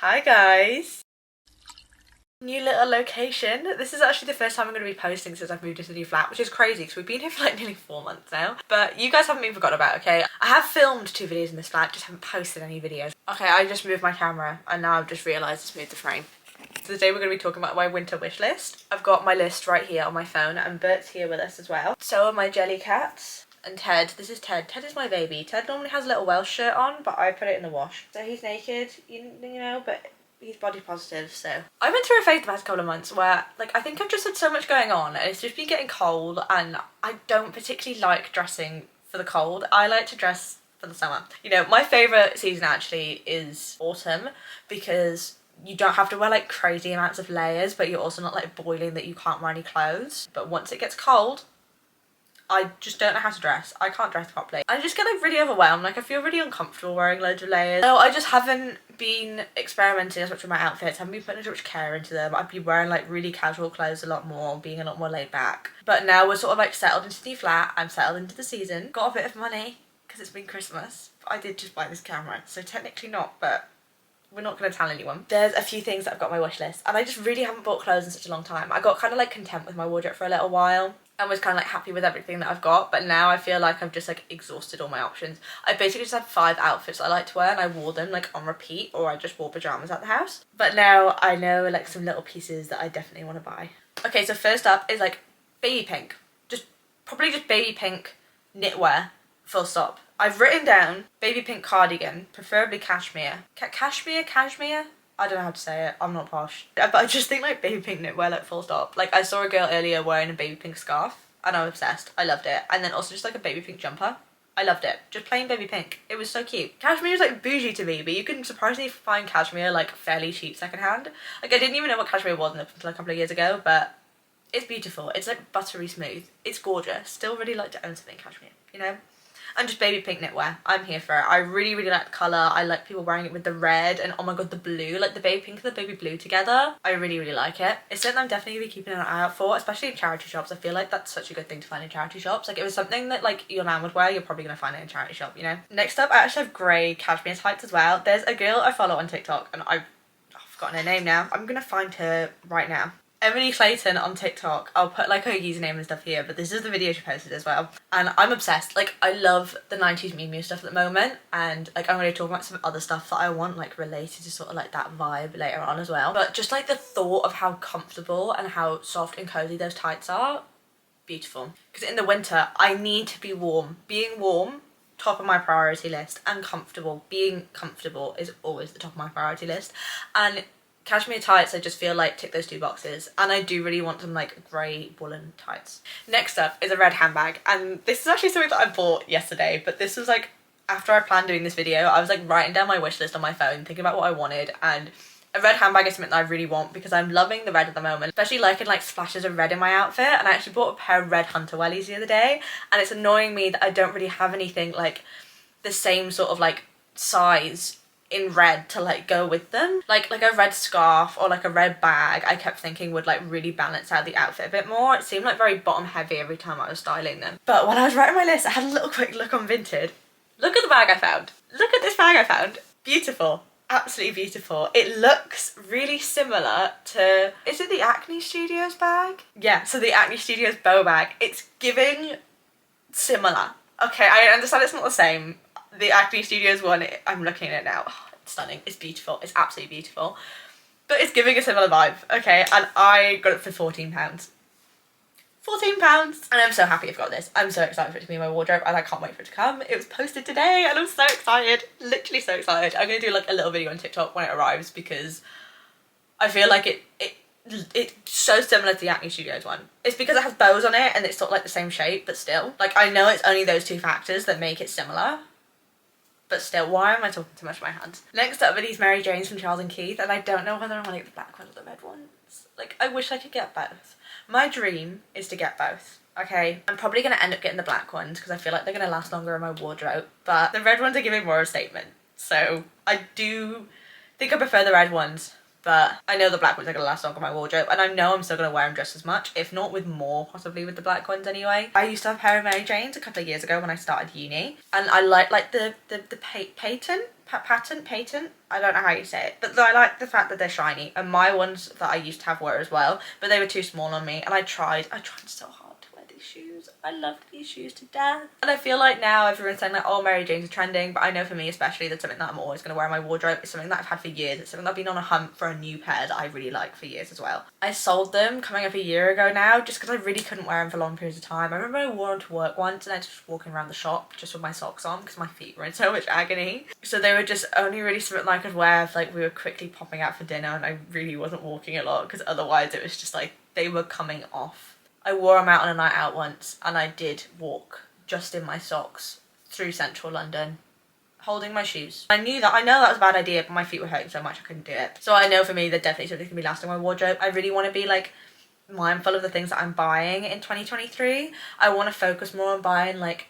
Hi guys! New little location. This is actually the first time I'm going to be posting since I've moved into the new flat, which is crazy because we've been here for like nearly 4 months now. But you guys haven't been forgotten about, okay? I have filmed 2 videos in this flat, just haven't posted any videos. Okay, I just moved my camera and now I've just realised it's moved the frame. So today we're going to be talking about my winter wish list. I've got my list right here on my phone and Bert's here with us as well. So are my jelly cats. And Ted, this is Ted. Ted is my baby. Ted normally has a little Welsh shirt on, but I put it in the wash. So he's naked, you know, but he's body positive, so. I went through a phase the past couple of months where, like, I think I've just had so much going on and it's just been getting cold and I don't particularly like dressing for the cold. I like to dress for the summer. You know, my favourite season actually is autumn because you don't have to wear like crazy amounts of layers, but you're also not like boiling that you can't wear any clothes. But once it gets cold, I just don't know how to dress. I can't dress properly. I just get like really overwhelmed. Like I feel really uncomfortable wearing loads of layers. So I just haven't been experimenting as much with my outfits. I haven't been putting as much care into them. I've been wearing like really casual clothes a lot more, being a lot more laid back. But now we're sort of like settled into the new flat. I'm settled into the season. Got a bit of money because it's been Christmas. But I did just buy this camera. So technically not, but we're not going to tell anyone. There's a few things that I've got on my wish list and I just really haven't bought clothes in such a long time. I got kind of like content with my wardrobe for a little while and was kind of like happy with everything that I've got, but now I feel like I've just like exhausted all my options. I basically just had 5 outfits I like to wear and I wore them like on repeat, or I just wore pajamas at the house. But now I know like some little pieces that I definitely want to buy. Okay, so first up is like baby pink. Probably just baby pink knitwear, full stop. I've written down baby pink cardigan, preferably cashmere. Cashmere? I don't know how to say it, I'm not posh. But I just think like baby pink knitwear, like full stop. Like I saw a girl earlier wearing a baby pink scarf and I'm obsessed. I loved it. And then also just like a baby pink jumper. I loved it. Just plain baby pink. It was so cute. Cashmere is like bougie to me, but you can surprisingly find cashmere like fairly cheap secondhand. Like I didn't even know what cashmere was until a couple of years ago, but it's beautiful. It's like buttery smooth. It's gorgeous. Still really like to own something cashmere, you know? And just baby pink knitwear. I'm here for it. I really, really like the colour. I like people wearing it with the red and oh my god, the blue. Like the baby pink and the baby blue together. I really, really like it. It's something I'm definitely going to be keeping an eye out for, especially in charity shops. I feel like that's such a good thing to find in charity shops. Like if it was something that like your nan would wear, you're probably going to find it in a charity shop, you know? Next up, I actually have grey cashmere tights as well. There's a girl I follow on TikTok and I've forgotten her name now. I'm going to find her right now. Emily Clayton on TikTok. I'll put like her username and stuff here, but this is the video she posted as well. And I'm obsessed. Like I love the 90s Mew stuff at the moment, and like I'm going to talk about some other stuff that I want like related to sort of like that vibe later on as well. But just like the thought of how comfortable and how soft and cozy those tights are, beautiful. Because in the winter I need to be warm. Being warm, top of my priority list, and comfortable. Being comfortable is always the top of my priority list. And cashmere tights, I just feel like tick those 2 boxes, and I do really want some like grey woolen tights. Next up is a red handbag, and this is actually something that I bought yesterday, but this was like after I planned doing this video. I was like writing down my wish list on my phone, thinking about what I wanted, and a red handbag is something that I really want because I'm loving the red at the moment, especially liking like splashes of red in my outfit. And I actually bought a pair of red hunter wellies the other day, and it's annoying me that I don't really have anything like the same sort of like size in red to like go with them. Like a red scarf or like a red bag, I kept thinking would like really balance out the outfit a bit more. It seemed like very bottom heavy every time I was styling them. But when I was writing my list, I had a little quick look on Vinted. Look at the bag I found. Look at this bag I found. Beautiful. Absolutely beautiful. It looks really similar to, is it the Acne Studios bag? Yeah, so the Acne Studios bow bag. It's giving similar. Okay, I understand it's not the same. The Acne Studios one, I'm looking at it now. Oh, it's stunning. It's beautiful. It's absolutely beautiful. But it's giving a similar vibe, okay? And I got it for £14. £14! And I'm so happy I've got this. I'm so excited for it to be in my wardrobe and I can't wait for it to come. It was posted today and I'm so excited. Literally so excited. I'm going to do like a little video on TikTok when it arrives because I feel like it's so similar to the Acne Studios one. It's because it has bows on it and it's sort of like the same shape, but still. Like I know it's only those 2 factors that make it similar. But still, why am I talking too much with my hands? Next up are these Mary Janes from Charles & Keith, and I don't know whether I want to get the black ones or the red ones. Like, I wish I could get both. My dream is to get both, okay? I'm probably going to end up getting the black ones because I feel like they're going to last longer in my wardrobe, but the red ones are giving more of a statement. So I do think I prefer the red ones, but I know the black ones are going to last longer in my wardrobe, and I know I'm still going to wear them just as much, if not with more, possibly with the black ones anyway. I used to have a pair of Mary Janes a couple of years ago when I started uni, and I like the patent patent, I don't know how you say it, but I like the fact that they're shiny, and my ones that I used to have were as well, but they were too small on me, and I tried so hard to wear these shoes. I loved these shoes to death. And I feel like now everyone's saying like, oh, Mary Jane's are trending, but I know for me especially, that's something that I'm always going to wear in my wardrobe. It's something that I've had for years. It's something that I've been on a hunt for a new pair that I really like for years as well. I sold them coming up a year ago now, just because I really couldn't wear them for long periods of time. I remember I wore them to work once, and I was just walking around the shop just with my socks on because my feet were in so much agony. So they were just only really something that I could wear if like we were quickly popping out for dinner and I really wasn't walking a lot, because otherwise it was just like they were coming off. I wore them out on a night out once, and I did walk just in my socks through central London holding my shoes. I know that was a bad idea, but my feet were hurting so much I couldn't do it. So I know for me that definitely something can be lasting in my wardrobe. I really want to be like mindful of the things that I'm buying in 2023. I want to focus more on buying like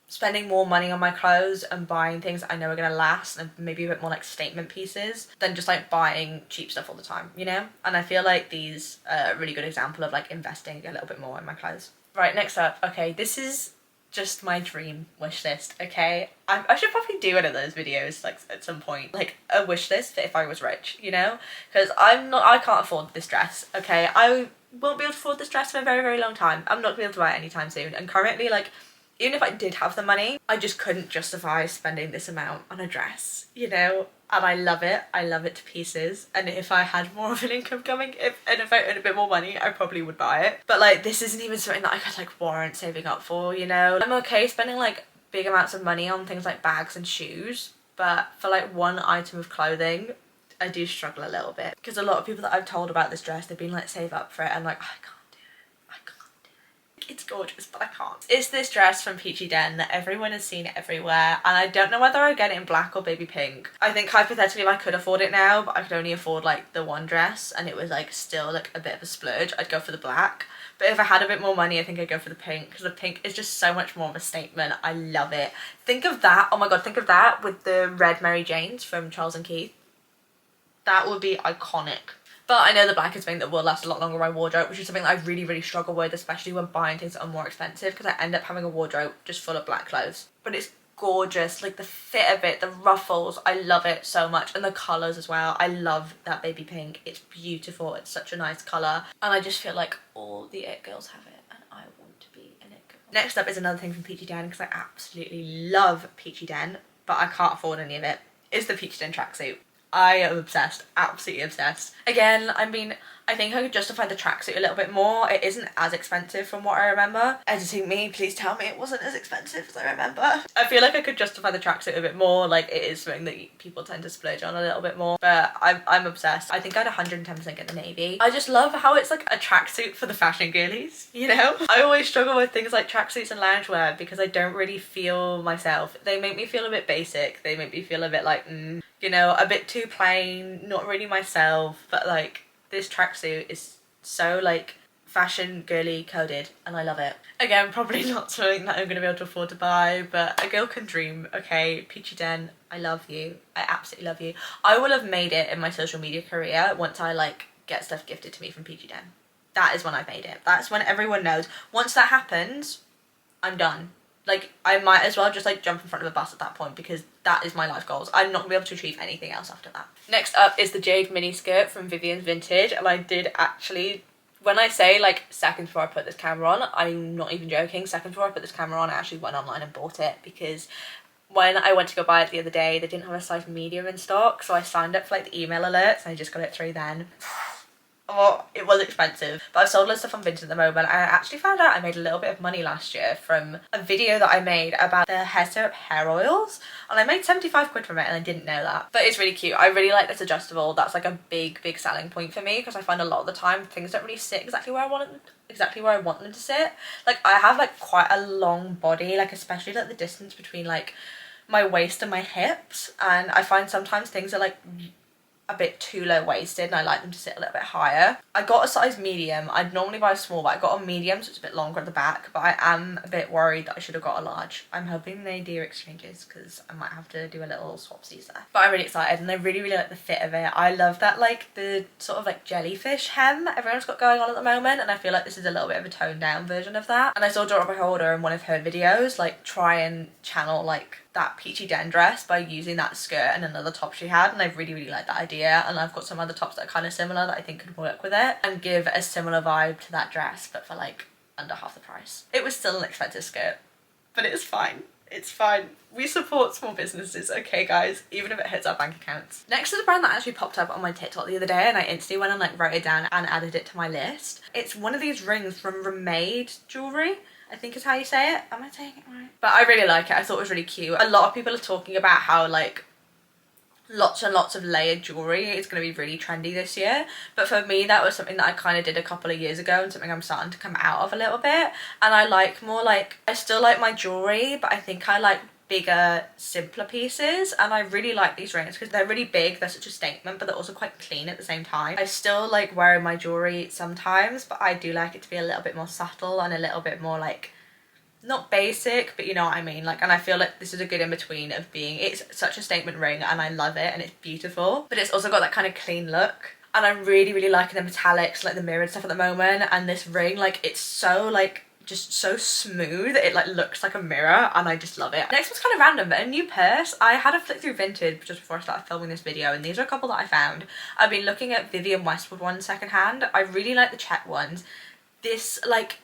spending more money on my clothes and buying things that I know are going to last, and maybe a bit more like statement pieces than just like buying cheap stuff all the time, you know? And I feel like these are a really good example of like investing a little bit more in my clothes. Right, next up, okay, this is just my dream wish list, okay? I should probably do one of those videos like at some point, like a wish list for if I was rich, you know? Because I can't afford this dress, okay? I won't be able to afford this dress for a very, very long time. I'm not going to be able to buy it anytime soon, and currently like even if I did have the money, I just couldn't justify spending this amount on a dress, you know? And I love it to pieces, and if I had more of an income coming, and if I earned a bit more money, I probably would buy it. But like, this isn't even something that I could like warrant saving up for, you know? I'm okay spending like big amounts of money on things like bags and shoes, but for like one item of clothing, I do struggle a little bit, because a lot of people that I've told about this dress, they've been like, save up for it, and like, I can't. It's gorgeous, but I can't. It's this dress from Peachy Den that everyone has seen everywhere, and I don't know whether I get it in black or baby pink. I think hypothetically if I could afford it now, but I could only afford like the one dress and it was like still like a bit of a splurge, I'd go for the black. But if I had a bit more money, I think I'd go for the pink, because the pink is just so much more of a statement. I love it. Think of that, oh my god, think of that with the red Mary Janes from Charles and Keith. That would be iconic. But I know the black is something that will last a lot longer in my wardrobe, which is something that I really, really struggle with, especially when buying things that are more expensive, because I end up having a wardrobe just full of black clothes. But it's gorgeous, like the fit of it, the ruffles, I love it so much, and the colours as well. I love that baby pink. It's beautiful, it's such a nice colour, and I just feel like all the it girls have it, and I want to be an it girl. Next up is another thing from Peachy Den, because I absolutely love Peachy Den, but I can't afford any of it. It's the Peachy Den tracksuit. I am obsessed, absolutely obsessed. Again, I mean, I think I could justify the tracksuit a little bit more. It isn't as expensive from what I remember. Editing me, please tell me it wasn't as expensive as I remember. I feel like I could justify the tracksuit a bit more, like it is something that people tend to splurge on a little bit more, but I'm obsessed. I think I'd 110% get the navy. I just love how it's like a tracksuit for the fashion girlies, you know? I always struggle with things like tracksuits and loungewear because I don't really feel myself. They make me feel a bit basic. They make me feel a bit like, you know, a bit too plain, not really myself, but like this tracksuit is so like fashion girly coded and I love it. Again, probably not something that I'm going to be able to afford to buy, but a girl can dream, okay? Peachy Den, I love you. I absolutely love you. I will have made it in my social media career once I like get stuff gifted to me from Peachy Den. That is when I've made it. That's when everyone knows. Once that happens, I'm done. Like, I might as well just like jump in front of a bus at that point, because that is my life goals. I'm not gonna be able to achieve anything else after that. Next up is the Jade mini skirt from Vivien's Vintage, and I did actually, when I say like seconds before I put this camera on, I'm not even joking, seconds before I put this camera on, I actually went online and bought it, because when I went to go buy it the other day, they didn't have a size medium in stock, so I signed up for like the email alerts and I just got it through then. Oh, it was expensive, but I've sold loads of stuff on Vinted at the moment. I actually found out I made a little bit of money last year from a video that I made about the hair syrup hair oils, and I made 75 quid from it and I didn't know that. But it's really cute. I really like this adjustable. That's like a big selling point for me, because I find a lot of the time things don't really sit exactly where I want them to sit. Like, I have like quite a long body, like especially like the distance between like my waist and my hips, and I find sometimes things are like a bit too low waisted and I like them to sit a little bit higher. I got a size medium. I'd normally buy a small, but I got a medium, so it's a bit longer at the back, but I am a bit worried that I should have got a large. I'm hoping they do exchanges, because I might have to do a little swapsies there. But I'm really excited, and I really like the fit of it. I love that like the sort of like jellyfish hem everyone's got going on at the moment, and I feel like this is a little bit of a toned down version of that. And I saw Dora Beholder in one of her videos like try and channel like that peachy den dress by using that skirt and another top she had, and I really like that idea. And I've got some other tops that are kind of similar that I think could work with it and give a similar vibe to that dress, but for like under half the price. It was still an expensive skirt, but it's fine. It's fine. We support small businesses, okay guys, even if it hits our bank accounts. Next is a brand that actually popped up on my TikTok the other day, and I instantly went and like wrote it down and added it to my list. It's one of these rings from Remade Jewelry, I think is how you say it. Am I saying it right? But I really like it. I thought it was really cute. A lot of people are talking about how like lots and lots of layered jewelry is going to be really trendy this year, but for me that was something that I kind of did a couple of years ago and something I'm starting to come out of a little bit. And I like more like, I still like my jewelry, but I think I like bigger, simpler pieces. And I really like these rings because they're really big, they're such a statement, but they're also quite clean at the same time. I still like wearing my jewelry sometimes, but I do like it to be a little bit more subtle and a little bit more like, not basic, but you know what I mean. Like, and I feel like this is a good in between of being, it's such a statement ring and I love it and it's beautiful, but it's also got that kind of clean look. And I'm really liking the metallics, like the mirrored stuff at the moment. And this ring, like, it's so like just so smooth, it like looks like a mirror, and I just love it. Next one's kind of random, but a new purse. I had a flick through Vinted just before I started filming this video, and these are a couple that I found. I've been looking at Vivienne Westwood ones secondhand. I really like the check ones. This, like,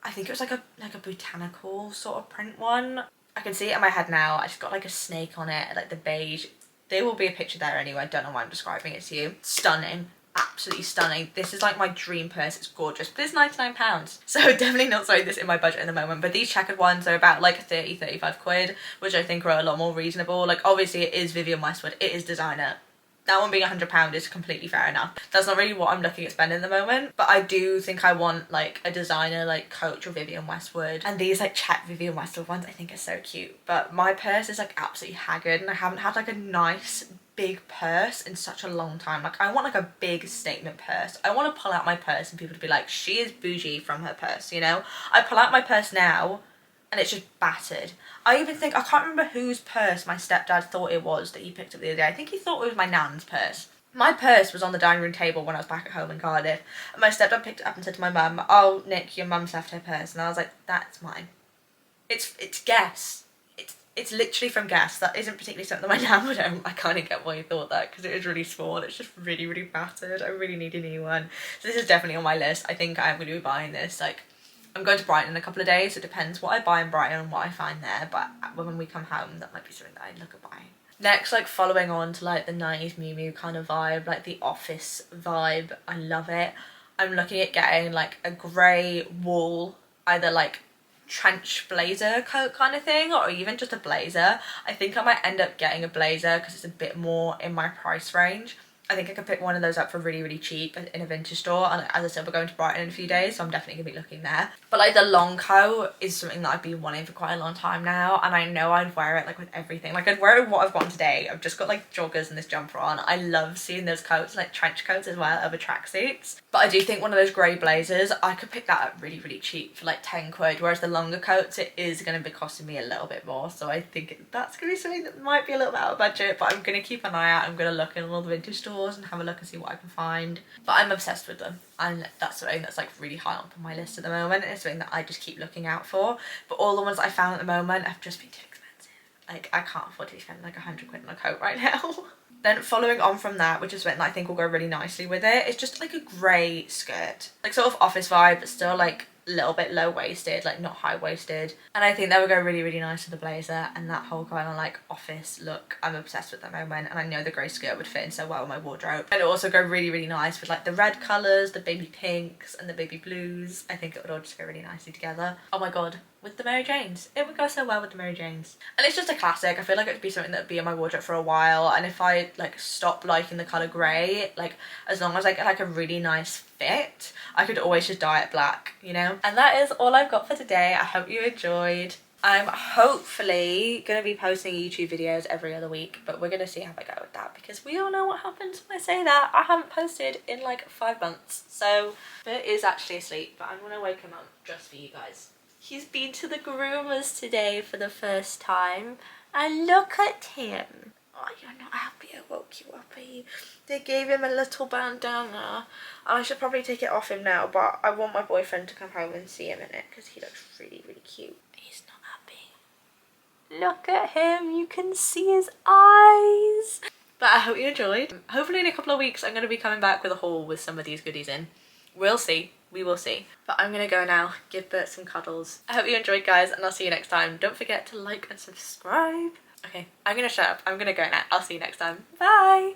I think it was like a botanical sort of print one. I can see it in my head now. I just got like a snake on it, like the beige. There will be a picture there anyway. I don't know why I'm describing it to you. Stunning. Absolutely stunning. This is like my dream purse. It's gorgeous, but it's £99, so definitely not something that's in my budget at the moment. But these checkered ones are about like 30-35 quid, which I think are a lot more reasonable. Like, obviously it is Vivienne Westwood, it is designer. That one being £100 is completely fair enough. That's not really what I'm looking at spending at the moment, but I do think I want like a designer like Coach or Vivienne Westwood, and these like check Vivienne Westwood ones I think are so cute. But my purse is like absolutely haggard, and I haven't had like a nice big purse in such a long time. Like, I want like a big statement purse. I want to pull out my purse and people to be like, she is bougie from her purse, you know? I pull out my purse now and it's just battered. I even think, I can't remember whose purse my stepdad thought it was that he picked up the other day. I think he thought it was my nan's purse. My purse was on the dining room table when I was back at home in Cardiff, and my stepdad picked it up and said to my mum, "Oh, Nick, your mum's left her purse." And I was like, that's mine. It's Guess. It's literally from Guess. That isn't particularly something that my nan would own. I kind of get why he thought that, because it was really small. It's just really battered. I really need a new one. So this is definitely on my list. I think I'm going to be buying this. Like, I'm going to Brighton in a couple of days, so it depends what I buy in Brighton and what I find there, but when we come home, that might be something that I look at buying. Next, like following on to like the 90s Miu Miu kind of vibe, like the office vibe, I love it. I'm looking at getting like a grey wool, either like trench blazer coat kind of thing, or even just a blazer. I think I might end up getting a blazer because it's a bit more in my price range. I think I could pick one of those up for really cheap in a vintage store, and as I said, we're going to Brighton in a few days, so I'm definitely gonna be looking there. But like the long coat is something that I've been wanting for quite a long time now, and I know I'd wear it like with everything. Like, I'd wear it with what I've got on today. I've just got like joggers and this jumper on. I love seeing those coats, like trench coats as well, over tracksuits. But I do think one of those grey blazers, I could pick that up really cheap for like 10 quid, whereas the longer coats, it is going to be costing me a little bit more. So I think that's going to be something that might be a little bit out of budget, but I'm going to keep an eye out. I'm going to look in all the vintage stores and have a look and see what I can find. But I'm obsessed with them, and that's something that's like really high up on my list at the moment. It's something that I just keep looking out for. But all the ones that I found at the moment have just been too expensive. Like, I can't afford to be spending like 100 quid on a coat right now. Then following on from that, which is something that I think will go really nicely with it, it's just like a grey skirt. Like sort of office vibe, but still like a little bit low-waisted, like not high-waisted. And I think that would go really nice with the blazer, and that whole kind of like office look I'm obsessed with at the moment, and I know the grey skirt would fit in so well with my wardrobe. And it also go really nice with like the red colours, the baby pinks and the baby blues. I think it would all just go really nicely together. Oh my god, with the Mary Janes. It would go so well with the Mary Janes. And it's just a classic. I feel like it would be something that would be in my wardrobe for a while, and if I like stop liking the colour grey, like as long as I get like a really nice fit, I could always just dye it black, you know? And that is all I've got for today. I hope you enjoyed. I'm hopefully going to be posting YouTube videos every other week, but we're going to see how I go with that, because we all know what happens when I say that. I haven't posted in like 5 months, so Bert is actually asleep, but I'm going to wake him up just for you guys. He's been to the groomers today for the first time, and look at him. Oh, you're not happy I woke you up, are you? They gave him a little bandana. I should probably take it off him now, but I want my boyfriend to come home and see him in it, because he looks really cute. He's not happy. Look at him, you can see his eyes. But I hope you enjoyed. Hopefully in a couple of weeks I'm going to be coming back with a haul with some of these goodies in. We'll see. We will see. But I'm going to go now, give Bert some cuddles. I hope you enjoyed, guys, and I'll see you next time. Don't forget to like and subscribe. Okay, I'm going to shut up. I'm going to go now. I'll see you next time. Bye!